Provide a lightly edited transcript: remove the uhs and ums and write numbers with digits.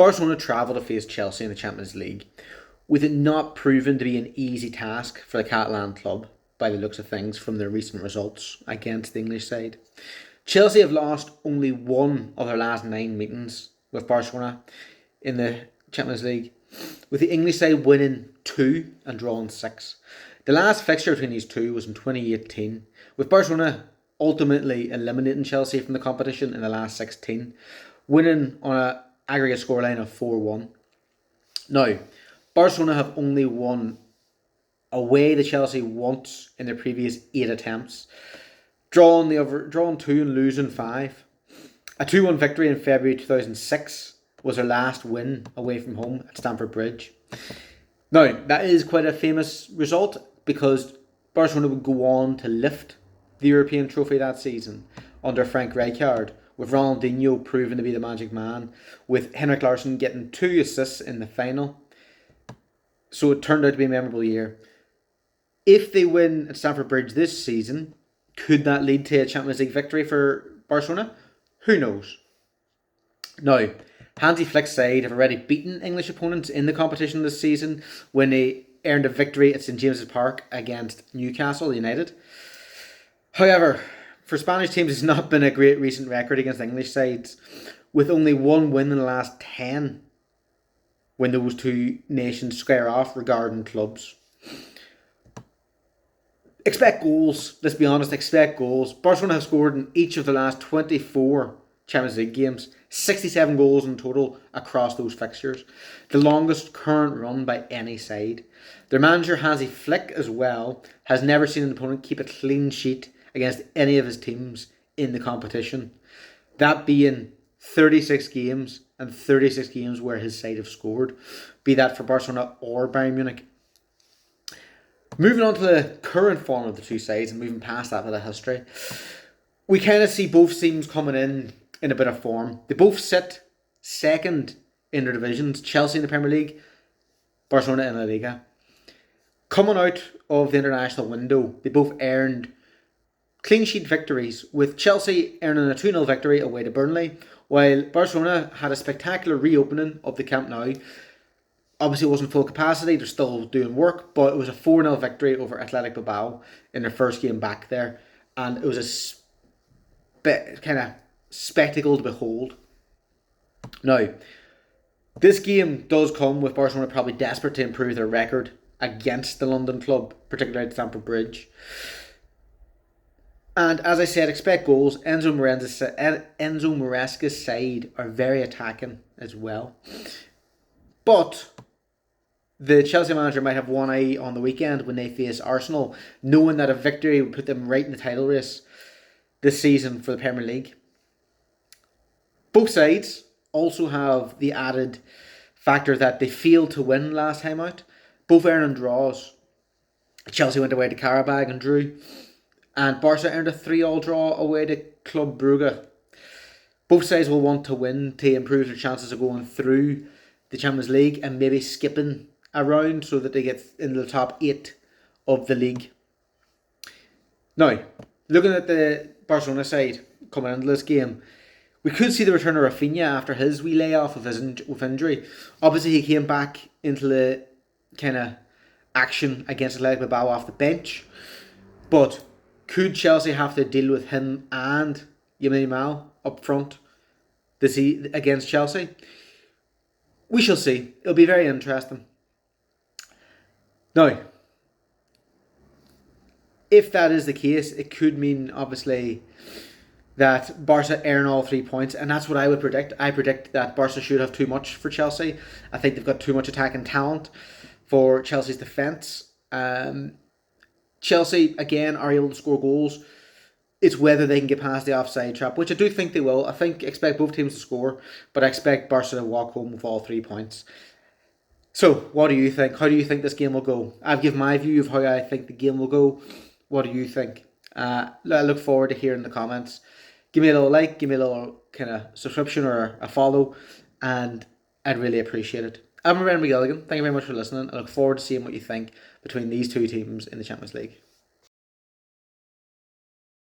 Barcelona travel to face Chelsea in the Champions League, with it not proven to be an easy task for the Catalan club, by the looks of things from their recent results against the English side. Chelsea have lost only one of their last 9 meetings with Barcelona in the Champions League, with the English side winning 2 and drawing 6. The last fixture between these two was in 2018, with Barcelona ultimately eliminating Chelsea from the competition in the last 16, winning on an aggregate scoreline of 4-1. Now, Barcelona have only won away to Chelsea once in their previous 8 attempts, drawing 2 and losing 5. A 2-1 victory in February 2006 was their last win away from home at Stamford Bridge. Now, that is quite a famous result because Barcelona would go on to lift the European trophy that season under Frank Rijkaard, with Ronaldinho proving to be the magic man, with Henrik Larsson getting 2 assists in the final. So it turned out to be a memorable year. If they win at Stamford Bridge this season, could that lead to a Champions League victory for Barcelona? Who knows? Now, Hansi Flick's side have already beaten English opponents in the competition this season when they earned a victory at St James's Park against Newcastle United. However, for Spanish teams, it's not been a great recent record against English sides, with only 1 win in the last 10 when those two nations square off regarding clubs. Expect goals. Let's be honest, expect goals. Barcelona have scored in each of the last 24 Champions League games, 67 goals in total across those fixtures, the longest current run by any side. Their manager Hansi Flick as well has never seen an opponent keep a clean sheet against any of his teams in the competition. That being 36 games and 36 games where his side have scored, be that for Barcelona or Bayern Munich. Moving on to the current form of the two sides and moving past that bit of history, we kind of see both teams coming in a bit of form. They both sit second in their divisions, Chelsea in the Premier League, Barcelona in La Liga. Coming out of the international window, they both earned clean sheet victories, with Chelsea earning a 2-0 victory away to Burnley, while Barcelona had a spectacular reopening of the Camp Nou. Obviously, it wasn't full capacity, they're still doing work, but it was a 4-0 victory over Athletic Bilbao in their first game back there, and it was a kind of spectacle to behold. Now, this game does come with Barcelona probably desperate to improve their record against the London club, particularly at Stamford Bridge. And as I said, expect goals. Enzo Maresca's side are very attacking as well. But the Chelsea manager might have one eye on the weekend when they face Arsenal, knowing that a victory would put them right in the title race this season for the Premier League. Both sides also have the added factor that they failed to win last time out. Both earning draws. Chelsea went away to Karabag and drew, and Barca earned a 3-3 draw away to Club Brugge. Both sides will want to win to improve their chances of going through the Champions League and maybe skipping a round so that they get into the top 8 of the league. Now, looking at the Barcelona side coming into this game, we could see the return of Rafinha after his wee layoff with injury. Obviously, he came back into the kind of action against Athletic Bilbao off the bench. But could Chelsea have to deal with him and Lamine Yamal up front against Chelsea? We shall see. It'll be very interesting. Now, if that is the case, it could mean, obviously, that Barca earn all 3 points, and that's what I would predict. I predict that Barca should have too much for Chelsea. I think they've got too much attacking talent for Chelsea's defence. Chelsea, again, are able to score goals. It's whether they can get past the offside trap, which I do think they will. I expect both teams to score, but I expect Barca to walk home with all 3 points. So, what do you think? How do you think this game will go? I've given my view of how I think the game will go. What do you think? I look forward to hearing the comments. Give me a little like, give me a little kind of subscription or a follow, and I'd really appreciate it. I'm Ryan McGilligan. Thank you very much for listening. I look forward to seeing what you think between these two teams in the Champions League.